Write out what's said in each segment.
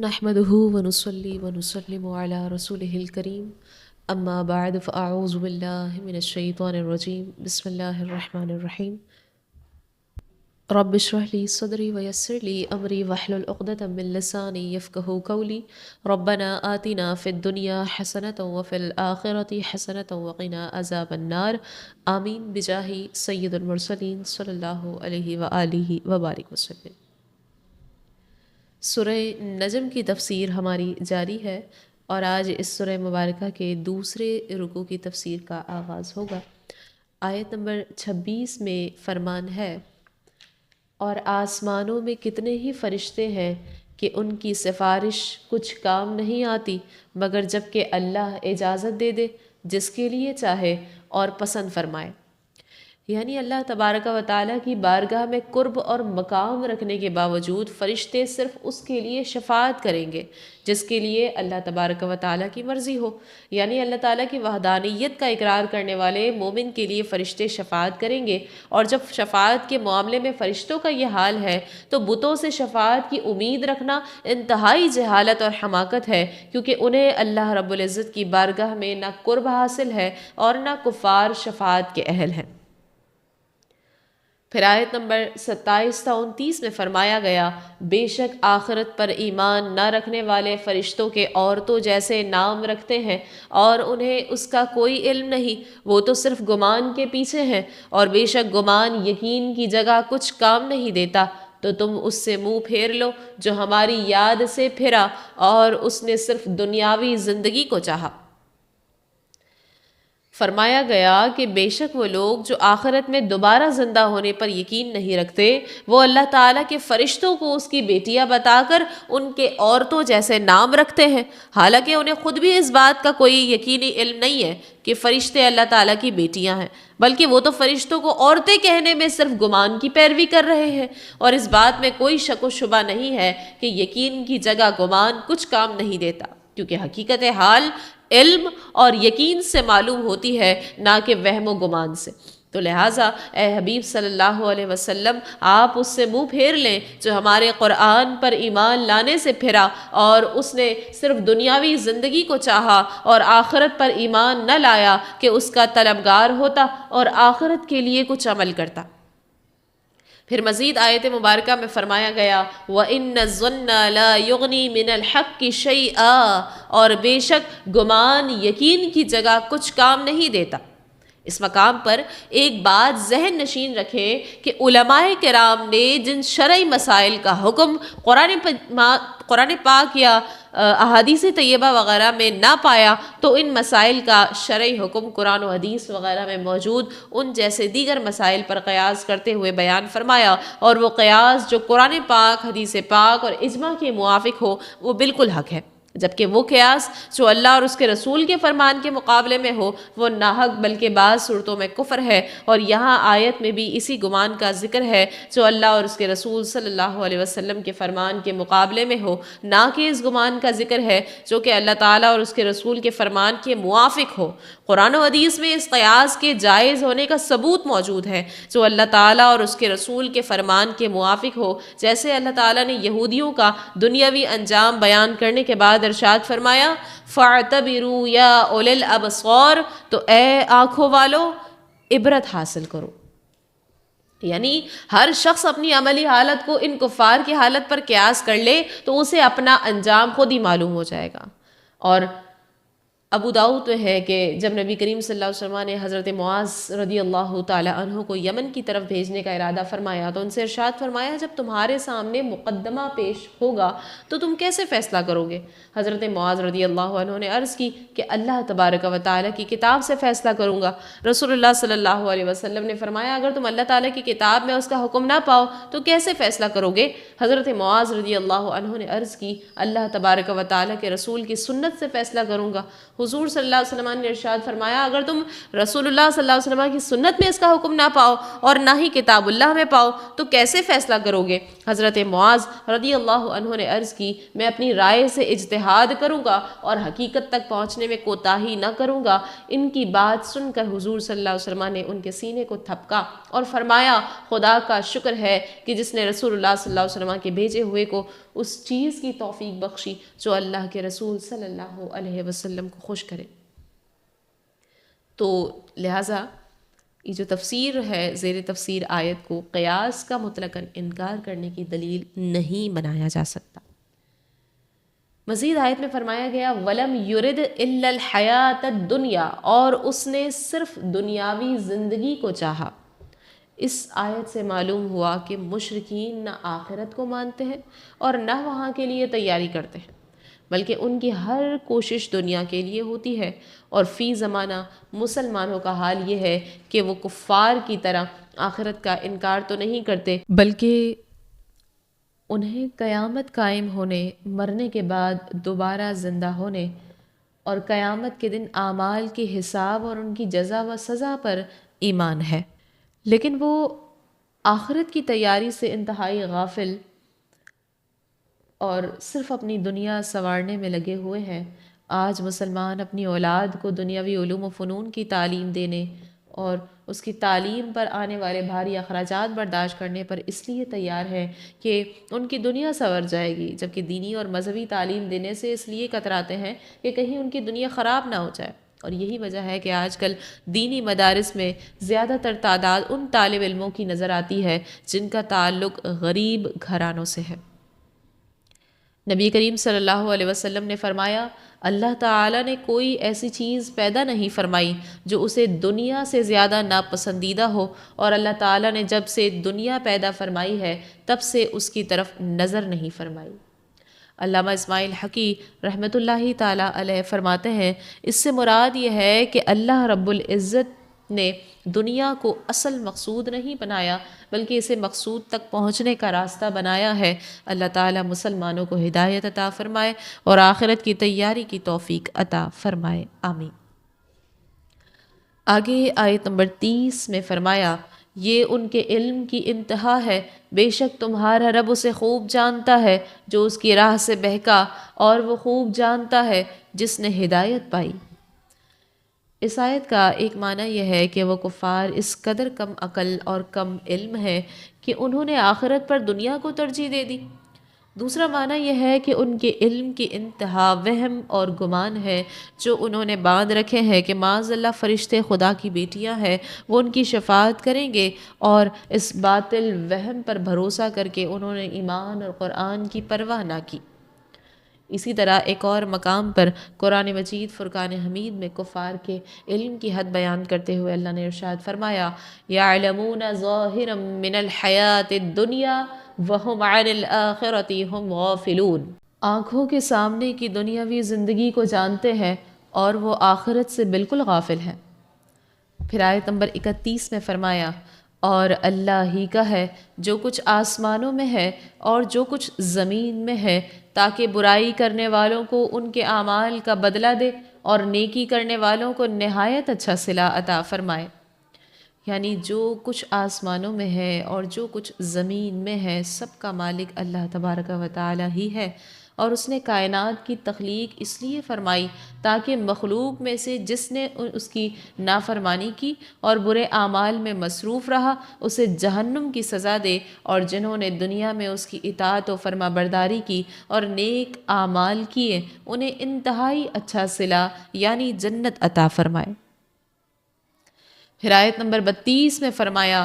نحمده ونصلي ونسلم على رسوله الكريم اما بعد فاعوذ بالله من الشيطان الرجيم بسم الله الرحمن الرحيم رب اشرح لي صدري ويسر لي امري واحلل عقدة من لساني يفقهوا قولي ربنا آتنا في الدنيا حسنة وفي الآخرة حسنة وقنا عذاب النار آمین بجاہ سید المرسلین صلی اللہ علیہ وآلہ وبارک وسلم۔ سورہ نجم کی تفسیر ہماری جاری ہے اور آج اس سورہ مبارکہ کے دوسرے رکوع کی تفسیر کا آغاز ہوگا۔ آیت نمبر 26 میں فرمان ہے، اور آسمانوں میں کتنے ہی فرشتے ہیں کہ ان کی سفارش کچھ کام نہیں آتی مگر جب کہ اللہ اجازت دے دے جس کے لیے چاہے اور پسند فرمائے۔ یعنی اللہ تبارک و تعالیٰ کی بارگاہ میں قرب اور مقام رکھنے کے باوجود فرشتے صرف اس کے لیے شفاعت کریں گے جس کے لیے اللہ تبارک و تعالیٰ کی مرضی ہو۔ یعنی اللہ تعالیٰ کی وحدانیت کا اقرار کرنے والے مومن کے لیے فرشتے شفاعت کریں گے، اور جب شفاعت کے معاملے میں فرشتوں کا یہ حال ہے تو بتوں سے شفاعت کی امید رکھنا انتہائی جہالت اور حماقت ہے، کیونکہ انہیں اللہ رب العزت کی بارگاہ میں نہ قرب حاصل ہے اور نہ کفار شفاعت کے اہل ہیں۔ پھر آیت نمبر 27 تا 29 میں فرمایا گیا، بے شک آخرت پر ایمان نہ رکھنے والے فرشتوں کے عورتوں جیسے نام رکھتے ہیں اور انہیں اس کا کوئی علم نہیں، وہ تو صرف گمان کے پیچھے ہیں، اور بے شک گمان یقین کی جگہ کچھ کام نہیں دیتا، تو تم اس سے منہ پھیر لو جو ہماری یاد سے پھرا اور اس نے صرف دنیاوی زندگی کو چاہا۔ فرمایا گیا کہ بے شک وہ لوگ جو آخرت میں دوبارہ زندہ ہونے پر یقین نہیں رکھتے، وہ اللہ تعالیٰ کے فرشتوں کو اس کی بیٹیاں بتا کر ان کے عورتوں جیسے نام رکھتے ہیں، حالانکہ انہیں خود بھی اس بات کا کوئی یقینی علم نہیں ہے کہ فرشتے اللہ تعالیٰ کی بیٹیاں ہیں، بلکہ وہ تو فرشتوں کو عورتیں کہنے میں صرف گمان کی پیروی کر رہے ہیں، اور اس بات میں کوئی شک و شبہ نہیں ہے کہ یقین کی جگہ گمان کچھ کام نہیں دیتا، کیونکہ حقیقت حال علم اور یقین سے معلوم ہوتی ہے، نہ کہ وہم و گمان سے۔ تو لہٰذا اے حبیب صلی اللہ علیہ وسلم، آپ اس سے منہ پھیر لیں جو ہمارے قرآن پر ایمان لانے سے پھرا اور اس نے صرف دنیاوی زندگی کو چاہا اور آخرت پر ایمان نہ لایا کہ اس کا طلبگار ہوتا اور آخرت کے لیے کچھ عمل کرتا۔ پھر مزید آیت مبارکہ میں فرمایا گیا، وَإِنَّ الظَّنَّ لَا يُغْنِي مِنَ الْحَقِّ شَيْئًا، اور بے شک گمان یقین کی جگہ کچھ کام نہیں دیتا۔ اس مقام پر ایک بات ذہن نشین رکھیں کہ علماء کرام نے جن شرعی مسائل کا حکم قرآن پاک یا احادیث طیبہ وغیرہ میں نہ پایا، تو ان مسائل کا شرعی حکم قرآن و حدیث وغیرہ میں موجود ان جیسے دیگر مسائل پر قیاس کرتے ہوئے بیان فرمایا، اور وہ قیاس جو قرآن پاک، حدیث پاک اور اجماع کے موافق ہو وہ بالکل حق ہے، جبکہ وہ قیاس جو اللہ اور اس کے رسول کے فرمان کے مقابلے میں ہو وہ ناحق بلکہ بعض صورتوں میں کفر ہے، اور یہاں آیت میں بھی اسی گمان کا ذکر ہے جو اللہ اور اس کے رسول صلی اللہ علیہ وسلم کے فرمان کے مقابلے میں ہو، نہ کہ اس گمان کا ذکر ہے جو کہ اللہ تعالیٰ اور اس کے رسول کے فرمان کے موافق ہو۔ قرآن و حدیث میں اس قیاس کے جائز ہونے کا ثبوت موجود ہے جو اللہ تعالیٰ اور اس کے رسول کے فرمان کے موافق ہو، جیسے اللہ تعالیٰ نے یہودیوں کا دنیاوی انجام بیان کرنے کے بعد ارشاد فرمایا، فَاعْتَبِرُوا يَا أُولِي الْأَبْصَارِ، تو اے آنکھوں والو عبرت حاصل کرو۔ یعنی ہر شخص اپنی عملی حالت کو ان کفار کی حالت پر قیاس کر لے تو اسے اپنا انجام خود ہی معلوم ہو جائے گا۔ اور ابو داؤد میں ہے کہ جب نبی کریم صلی اللہ علیہ وسلم نے حضرت معاذ رضی اللہ تعالی عنہ کو یمن کی طرف بھیجنے کا ارادہ فرمایا تو ان سے ارشاد فرمایا، جب تمہارے سامنے مقدمہ پیش ہوگا تو تم کیسے فیصلہ کرو گے؟ حضرت معاذ رضی اللہ عنہ نے عرض کی کہ اللہ تبارک و تعالیٰ کی کتاب سے فیصلہ کروں گا۔ رسول اللہ صلی اللہ علیہ وسلم نے فرمایا، اگر تم اللہ تعالیٰ کی کتاب میں اس کا حکم نہ پاؤ تو کیسے فیصلہ کرو گے؟ حضرت معاذ رضی اللہ عنہ نے عرض کی، اللہ تبارک و تعالیٰ کے رسول کی سنت سے فیصلہ کروں گا۔ حضور صلی اللہ علیہ وسلم نے ارشاد فرمایا اگر تم رسول اللہ صلی اللہ علیہ وسلم کی سنت میں اس کا حکم نہ پاؤ اور نہ ہی کتاب اللہ میں پاؤ تو کیسے فیصلہ کرو گے؟ حضرت معاذ رضی اللہ عنہ نے عرض کی میں اپنی رائے سے اجتہاد کروں گا اور حقیقت تک پہنچنے میں کوتاہی نہ کروں گا۔ ان کی بات سن کر حضور صلی اللہ علیہ وسلم نے ان کے سینے کو تھپکا اور فرمایا خدا کا شکر ہے کہ جس نے رسول اللہ صلی اللہ علیہ وسلم کے بھیجے ہوئے کو اس چیز کی توفیق بخشی جو اللہ کے رسول صلی اللہ علیہ وسلم کو خوش کرے۔ تو لہٰذا یہ جو تفسیر ہے زیر تفسیر آیت کو قیاس کا مطلقاً انکار کرنے کی دلیل نہیں بنایا جا سکتا۔ مزید آیت میں فرمایا گیا وَلَمْ يُرِدْ إِلَّا الْحَيَاةَ الدُّنْيَا، اور اس نے صرف دنیاوی زندگی کو چاہا۔ اس آیت سے معلوم ہوا کہ مشرکین نہ آخرت کو مانتے ہیں اور نہ وہاں کے لیے تیاری کرتے ہیں، بلکہ ان کی ہر کوشش دنیا کے لیے ہوتی ہے، اور فی زمانہ مسلمانوں کا حال یہ ہے کہ وہ کفار کی طرح آخرت کا انکار تو نہیں کرتے بلکہ انہیں قیامت قائم ہونے، مرنے کے بعد دوبارہ زندہ ہونے اور قیامت کے دن اعمال کے حساب اور ان کی جزا و سزا پر ایمان ہے، لیکن وہ آخرت کی تیاری سے انتہائی غافل اور صرف اپنی دنیا سنوارنے میں لگے ہوئے ہیں۔ آج مسلمان اپنی اولاد کو دنیاوی علوم و فنون کی تعلیم دینے اور اس کی تعلیم پر آنے والے بھاری اخراجات برداشت کرنے پر اس لیے تیار ہے کہ ان کی دنیا سنور جائے گی، جبکہ دینی اور مذہبی تعلیم دینے سے اس لیے کتراتے ہیں کہ کہیں ان کی دنیا خراب نہ ہو جائے۔ اور یہی وجہ ہے کہ آج کل دینی مدارس میں زیادہ تر تعداد ان طالب علموں کی نظر آتی ہے جن کا تعلق غریب گھرانوں سے ہے۔ نبی کریم صلی اللہ علیہ وسلم نے فرمایا اللہ تعالیٰ نے کوئی ایسی چیز پیدا نہیں فرمائی جو اسے دنیا سے زیادہ ناپسندیدہ ہو، اور اللہ تعالیٰ نے جب سے دنیا پیدا فرمائی ہے تب سے اس کی طرف نظر نہیں فرمائی۔ علامہ اسماعیل حقی رحمۃ اللہ تعالیٰ علیہ فرماتے ہیں اس سے مراد یہ ہے کہ اللہ رب العزت نے دنیا کو اصل مقصود نہیں بنایا بلکہ اسے مقصود تک پہنچنے کا راستہ بنایا ہے۔ اللہ تعالیٰ مسلمانوں کو ہدایت عطا فرمائے اور آخرت کی تیاری کی توفیق عطا فرمائے، آمین۔ آگے آیت نمبر 30 میں فرمایا یہ ان کے علم کی انتہا ہے، بے شک تمہارا رب اسے خوب جانتا ہے جو اس کی راہ سے بہکا، اور وہ خوب جانتا ہے جس نے ہدایت پائی۔ اس آیت کا ایک معنی یہ ہے کہ وہ کفار اس قدر کم عقل اور کم علم ہے کہ انہوں نے آخرت پر دنیا کو ترجیح دے دی۔ دوسرا معنی یہ ہے کہ ان کے علم کی انتہا وہم اور گمان ہے جو انہوں نے باندھ رکھے ہیں کہ معاذ اللہ فرشتے خدا کی بیٹیاں ہیں، وہ ان کی شفاعت کریں گے، اور اس باطل وہم پر بھروسہ کر کے انہوں نے ایمان اور قرآن کی پرواہ نہ کی۔ اسی طرح ایک اور مقام پر قرآن مجید فرقان حمید میں کفار کے علم کی حد بیان کرتے ہوئے اللہ نے ارشاد فرمایا یعلمون ظاہرا من الحیات الدنیا وہم عن الآخرۃ ہم غافلون، آنکھوں کے سامنے کی دنیاوی زندگی کو جانتے ہیں اور وہ آخرت سے بالکل غافل ہیں۔ پھر آیت نمبر 31 میں فرمایا اور اللہ ہی کا ہے جو کچھ آسمانوں میں ہے اور جو کچھ زمین میں ہے، تاکہ برائی کرنے والوں کو ان کے اعمال کا بدلہ دے اور نیکی کرنے والوں کو نہایت اچھا صلہ عطا فرمائے۔ یعنی جو کچھ آسمانوں میں ہے اور جو کچھ زمین میں ہے سب کا مالک اللہ تبارک و تعالی ہی ہے، اور اس نے کائنات کی تخلیق اس لیے فرمائی تاکہ مخلوق میں سے جس نے اس کی نافرمانی کی اور برے اعمال میں مصروف رہا اسے جہنم کی سزا دے، اور جنہوں نے دنیا میں اس کی اطاعت و فرما برداری کی اور نیک اعمال کیے انہیں انتہائی اچھا صلہ یعنی جنت عطا فرمائے۔ پھر آیت نمبر 32 میں فرمایا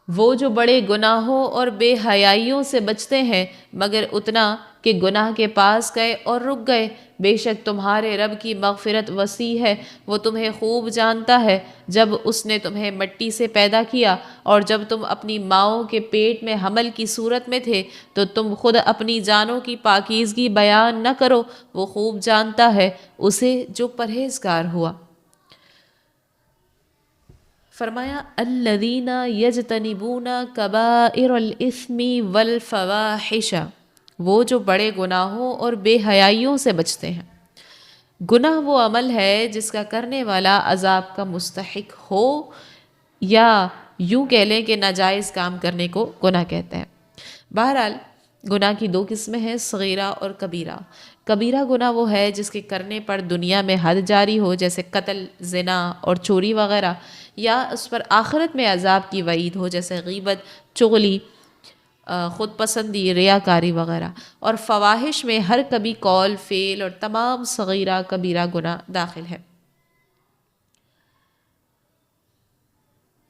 وہ جو بڑے گناہوں اور بے حیائیوں سے بچتے ہیں مگر اتنا کہ گناہ کے پاس گئے اور رک گئے، بے شک تمہارے رب کی مغفرت وسیع ہے، وہ تمہیں خوب جانتا ہے۔ جب اس نے تمہیں مٹی سے پیدا کیا اور جب تم اپنی ماؤں کے پیٹ میں حمل کی صورت میں تھے تو تم خود اپنی جانوں کی پاکیزگی بیان نہ کرو، وہ خوب جانتا ہے اسے جو پرہیزگار ہوا۔ فرمایا الذین یجتنبون کبائر الاثم والفواحش، وہ جو بڑے گناہوں اور بے حیائیوں سے بچتے ہیں۔ گناہ وہ عمل ہے جس کا کرنے والا عذاب کا مستحق ہو، یا یوں کہہ لیں کہ ناجائز کام کرنے کو گناہ کہتے ہیں۔ بہرحال گناہ کی دو قسمیں ہیں، صغیرہ اور کبیرہ۔ کبیرہ گناہ وہ ہے جس کے کرنے پر دنیا میں حد جاری ہو، جیسے قتل، زنا اور چوری وغیرہ، یا اس پر آخرت میں عذاب کی وعید ہو، جیسے غیبت، چغلی، خود پسندی، ریاکاری وغیرہ۔ اور فواحش میں ہر کبھی قول، فعل اور تمام صغیرہ کبیرہ گناہ داخل ہے۔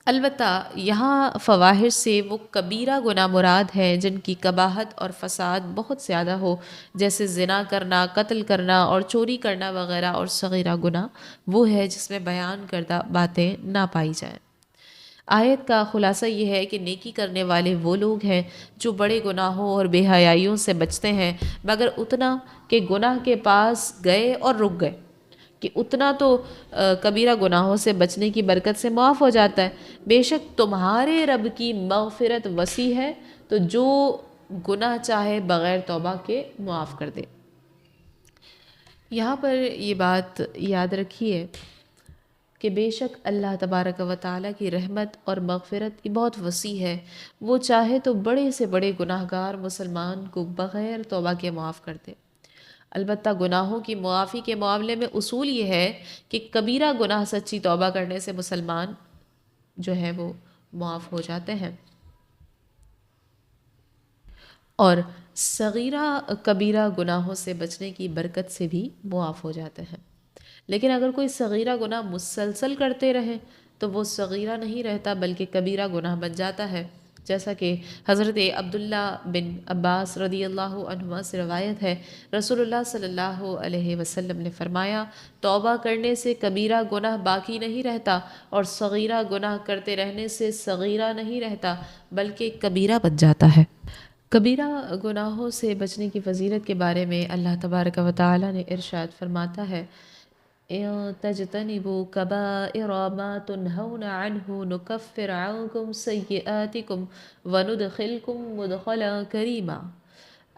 البتہ یہاں فواحش سے وہ کبیرہ گناہ مراد ہے جن کی قباحت اور فساد بہت زیادہ ہو، جیسے زنا کرنا، قتل کرنا اور چوری کرنا وغیرہ، اور صغیرہ گناہ وہ ہے جس میں بیان کردہ باتیں نہ پائی جائیں۔ آیت کا خلاصہ یہ ہے کہ نیکی کرنے والے وہ لوگ ہیں جو بڑے گناہوں اور بے حیائیوں سے بچتے ہیں، مگر اتنا کہ گناہ کے پاس گئے اور رک گئے، کہ اتنا تو کبیرہ گناہوں سے بچنے کی برکت سے معاف ہو جاتا ہے۔ بے شک تمہارے رب کی مغفرت وسیع ہے، تو جو گناہ چاہے بغیر توبہ کے معاف کر دے۔ یہاں پر یہ بات یاد رکھیے کہ بے شک اللہ تبارک و تعالیٰ کی رحمت اور مغفرت یہ بہت وسیع ہے، وہ چاہے تو بڑے سے بڑے گناہ گار مسلمان کو بغیر توبہ کے معاف کر دے۔ البتہ گناہوں کی معافی کے معاملے میں اصول یہ ہے کہ کبیرہ گناہ سچی توبہ کرنے سے مسلمان جو ہے وہ معاف ہو جاتے ہیں، اور صغیرہ کبیرہ گناہوں سے بچنے کی برکت سے بھی معاف ہو جاتے ہیں۔ لیکن اگر کوئی صغیرہ گناہ مسلسل کرتے رہے تو وہ صغیرہ نہیں رہتا بلکہ کبیرہ گناہ بن جاتا ہے، جیسا کہ حضرت عبداللہ بن عباس رضی اللہ عنہما سے روایت ہے، رسول اللہ صلی اللہ علیہ وسلم نے فرمایا، توبہ کرنے سے کبیرہ گناہ باقی نہیں رہتا، اور صغیرہ گناہ کرتے رہنے سے صغیرہ نہیں رہتا بلکہ کبیرہ بن جاتا ہے۔ کبیرہ گناہوں سے بچنے کی فضیلت کے بارے میں اللہ تبارک و تعالی نے ارشاد فرماتا ہے، اِن تَجْتَنِبُوا كَبَائِرَ مَا تُنْهَوْنَ عَنْهُ نُكَفِّرْ عَنْكُمْ سَيِّئَاتِكُمْ وَنُدْخِلْكُمْ مُدْخَلًا كَرِيمًا۔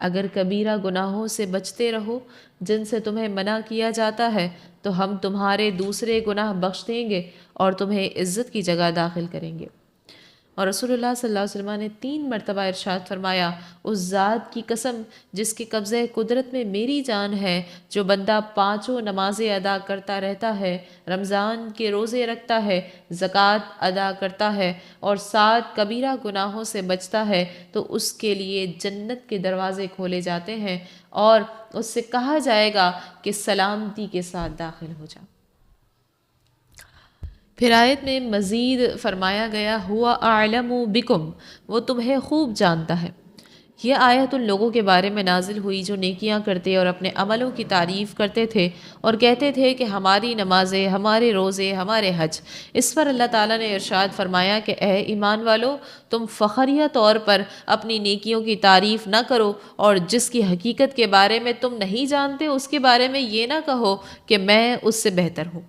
اگر کبیرہ گناہوں سے بچتے رہو جن سے تمہیں منع کیا جاتا ہے تو ہم تمہارے دوسرے گناہ بخش دیں گے اور تمہیں عزت کی جگہ داخل کریں گے۔ اور رسول اللہ صلی اللہ علیہ وسلم نے 3 مرتبہ ارشاد فرمایا، اس ذات کی قسم جس کے قبضہ قدرت میں میری جان ہے، جو بندہ 5 نمازیں ادا کرتا رہتا ہے، رمضان کے روزے رکھتا ہے، زکوٰۃ ادا کرتا ہے اور 7 کبیرہ گناہوں سے بچتا ہے، تو اس کے لیے جنت کے دروازے کھولے جاتے ہیں اور اس سے کہا جائے گا کہ سلامتی کے ساتھ داخل ہو جا۔ پھر آیت میں مزید فرمایا گیا، ہوا اعلم بکم، وہ تمہیں خوب جانتا ہے۔ یہ آیت ان لوگوں کے بارے میں نازل ہوئی جو نیکیاں کرتے اور اپنے عملوں کی تعریف کرتے تھے اور کہتے تھے کہ ہماری نمازیں، ہمارے روزے، ہمارے حج۔ اس پر اللہ تعالیٰ نے ارشاد فرمایا کہ اے ایمان والو، تم فخریہ طور پر اپنی نیکیوں کی تعریف نہ کرو، اور جس کی حقیقت کے بارے میں تم نہیں جانتے اس کے بارے میں یہ نہ کہو کہ میں اس سے بہتر ہوں،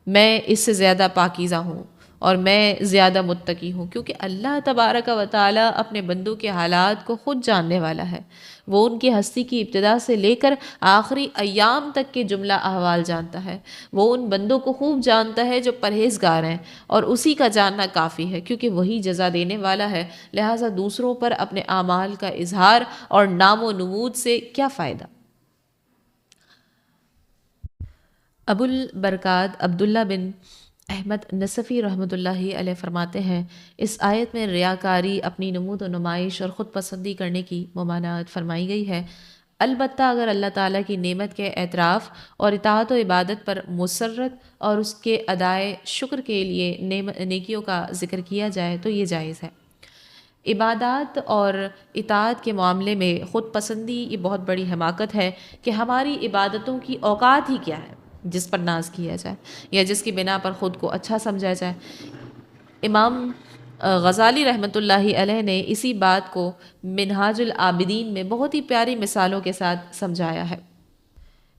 میں اس سے زیادہ پاکیزہ ہوں اور میں زیادہ متقی ہوں، کیونکہ اللہ تبارک و تعالیٰ اپنے بندوں کے حالات کو خود جاننے والا ہے۔ وہ ان کی ہستی کی ابتدا سے لے کر آخری ایام تک کے جملہ احوال جانتا ہے۔ وہ ان بندوں کو خوب جانتا ہے جو پرہیزگار ہیں، اور اسی کا جاننا کافی ہے، کیونکہ وہی جزا دینے والا ہے۔ لہٰذا دوسروں پر اپنے اعمال کا اظہار اور نام و نمود سے کیا فائدہ۔ ابو البرکات عبداللہ بن احمد نصفی رحمۃ اللہ علیہ فرماتے ہیں، اس آیت میں ریاکاری، اپنی نمود و نمائش اور خود پسندی کرنے کی ممانعت فرمائی گئی ہے۔ البتہ اگر اللہ تعالیٰ کی نعمت کے اعتراف اور اطاعت و عبادت پر مسرت اور اس کے ادائے شکر کے لیے نیکیوں کا ذکر کیا جائے تو یہ جائز ہے۔ عبادات اور اطاعت کے معاملے میں خود پسندی یہ بہت بڑی حماقت ہے کہ ہماری عبادتوں کی اوقات ہی کیا ہے جس پر ناز کیا جائے یا جس کی بنا پر خود کو اچھا سمجھا جائے۔ امام غزالی رحمۃ اللہ علیہ نے اسی بات کو منہاج العابدین میں بہت ہی پیاری مثالوں کے ساتھ سمجھایا ہے۔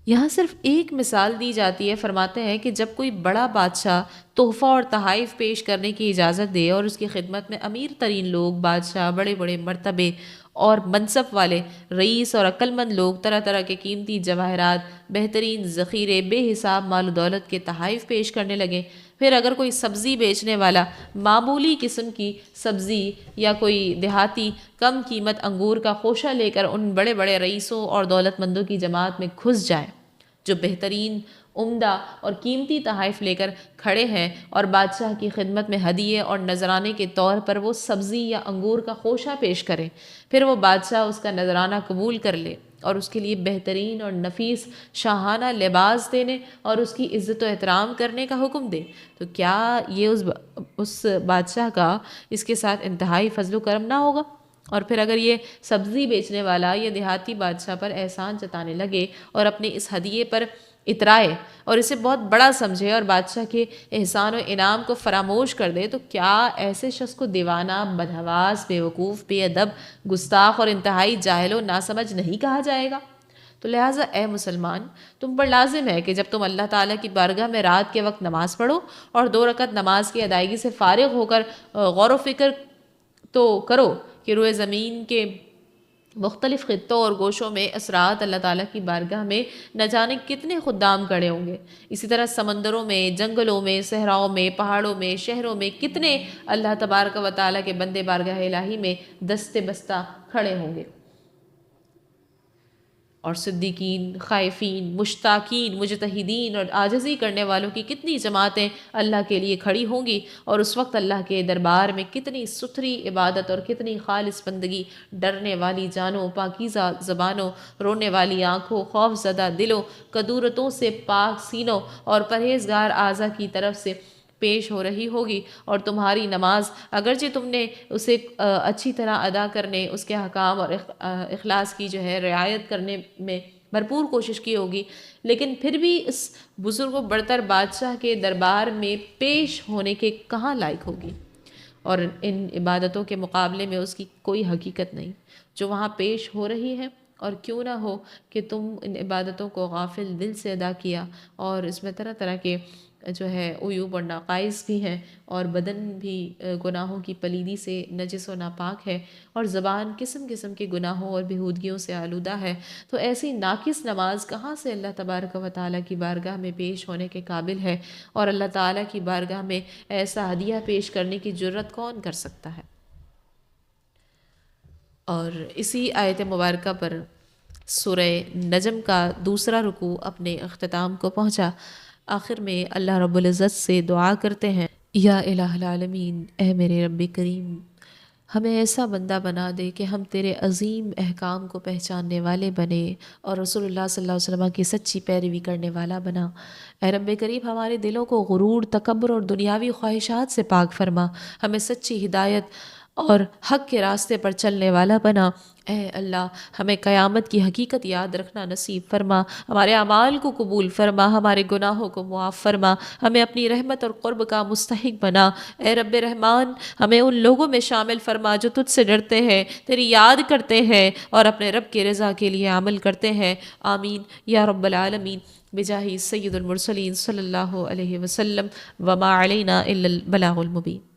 یہاں صرف ایک مثال دی جاتی ہے، فرماتے ہیں کہ جب کوئی بڑا بادشاہ تحفہ اور تحائف پیش کرنے کی اجازت دے اور اس کی خدمت میں امیر ترین لوگ، بادشاہ، بڑے بڑے مرتبے اور منصب والے رئیس اور عقل مند لوگ طرح طرح کے قیمتی جواہرات، بہترین ذخیرے، بے حساب مال و دولت کے تحائف پیش کرنے لگے۔ پھر اگر کوئی سبزی بیچنے والا معمولی قسم کی سبزی یا کوئی دیہاتی کم قیمت انگور کا خوشہ لے کر ان بڑے بڑے رئیسوں اور دولت مندوں کی جماعت میں گھس جائے جو بہترین، عمدہ اور قیمتی تحائف لے کر کھڑے ہیں، اور بادشاہ کی خدمت میں ہدیے اور نذرانے کے طور پر وہ سبزی یا انگور کا خوشہ پیش کرے، پھر وہ بادشاہ اس کا نذرانہ قبول کر لے اور اس کے لیے بہترین اور نفیس شاہانہ لباس دینے اور اس کی عزت و احترام کرنے کا حکم دے، تو کیا یہ اس بادشاہ کا اس کے ساتھ انتہائی فضل و کرم نہ ہوگا؟ اور پھر اگر یہ سبزی بیچنے والا یا دیہاتی بادشاہ پر احسان جتانے لگے اور اپنے اس ہدیے پر اترائے اور اسے بہت بڑا سمجھے اور بادشاہ کے احسان و انعام کو فراموش کر دے، تو کیا ایسے شخص کو دیوانہ، بدحواس، بیوقوف، بے ادب، گستاخ اور انتہائی جاہل و ناسمجھ نہیں کہا جائے گا؟ تو لہٰذا اے مسلمان، تم پر لازم ہے کہ جب تم اللہ تعالیٰ کی بارگاہ میں رات کے وقت نماز پڑھو اور 2 رکعت نماز کی ادائیگی سے فارغ ہو کر غور و فکر تو کرو کہ روئے زمین کے مختلف خطوں اور گوشوں میں اسرات اللہ تعالیٰ کی بارگاہ میں نہ جانے کتنے خدام کھڑے ہوں گے، اسی طرح سمندروں میں، جنگلوں میں، صحراؤں میں، پہاڑوں میں، شہروں میں کتنے اللہ تبارک و تعالیٰ کے بندے بارگاہ الہی میں دستے بستہ کھڑے ہوں گے، اور صدیقین، خائفین، مشتاقین، مجتہدین اور عاجزی کرنے والوں کی کتنی جماعتیں اللہ کے لیے کھڑی ہوں گی، اور اس وقت اللہ کے دربار میں کتنی ستھری عبادت اور کتنی خالص بندگی، ڈرنے والی جانوں، پاکیزہ زبانوں، رونے والی آنکھوں، خوف زدہ دلوں، کدورتوں سے پاک سینوں اور پرہیزگار اعضاء کی طرف سے پیش ہو رہی ہوگی، اور تمہاری نماز اگرچہ تم نے اسے اچھی طرح ادا کرنے، اس کے حکام اور اخلاص کی رعایت کرنے میں بھرپور کوشش کی ہوگی، لیکن پھر بھی اس بزرگ و برتر بادشاہ کے دربار میں پیش ہونے کے کہاں لائق ہوگی، اور ان عبادتوں کے مقابلے میں اس کی کوئی حقیقت نہیں جو وہاں پیش ہو رہی ہے۔ اور کیوں نہ ہو کہ تم ان عبادتوں کو غافل دل سے ادا کیا، اور اس میں طرح طرح کے عیوب اور نقائص بھی ہیں، اور بدن بھی گناہوں کی پلیدی سے نجس و ناپاک ہے، اور زبان قسم قسم کے گناہوں اور بےہودگیوں سے آلودہ ہے، تو ایسی ناقص نماز کہاں سے اللہ تبارک و تعالیٰ کی بارگاہ میں پیش ہونے کے قابل ہے، اور اللہ تعالیٰ کی بارگاہ میں ایسا ہدیہ پیش کرنے کی جرت کون کر سکتا ہے؟ اور اسی آیت مبارکہ پر سورہ نجم کا دوسرا رکوع اپنے اختتام کو پہنچا۔ آخر میں اللہ رب العزت سے دعا کرتے ہیں، یا الہ العالمین، اے میرے رب کریم، ہمیں ایسا بندہ بنا دے کہ ہم تیرے عظیم احکام کو پہچاننے والے بنے اور رسول اللہ صلی اللہ علیہ وسلم کی سچی پیروی کرنے والا بنا۔ اے رب کریم، ہمارے دلوں کو غرور، تکبر اور دنیاوی خواہشات سے پاک فرما، ہمیں سچی ہدایت اور حق کے راستے پر چلنے والا بنا۔ اے اللہ، ہمیں قیامت کی حقیقت یاد رکھنا نصیب فرما، ہمارے اعمال کو قبول فرما، ہمارے گناہوں کو معاف فرما، ہمیں اپنی رحمت اور قرب کا مستحق بنا۔ اے رب رحمان، ہمیں ان لوگوں میں شامل فرما جو تجھ سے ڈرتے ہیں، تیری یاد کرتے ہیں اور اپنے رب کی رضا کے لیے عمل کرتے ہیں۔ آمین یا رب العالمین، بجاہ سید المرسلین صلی اللہ علیہ وسلم، وما علینا الا البلاغ المبین۔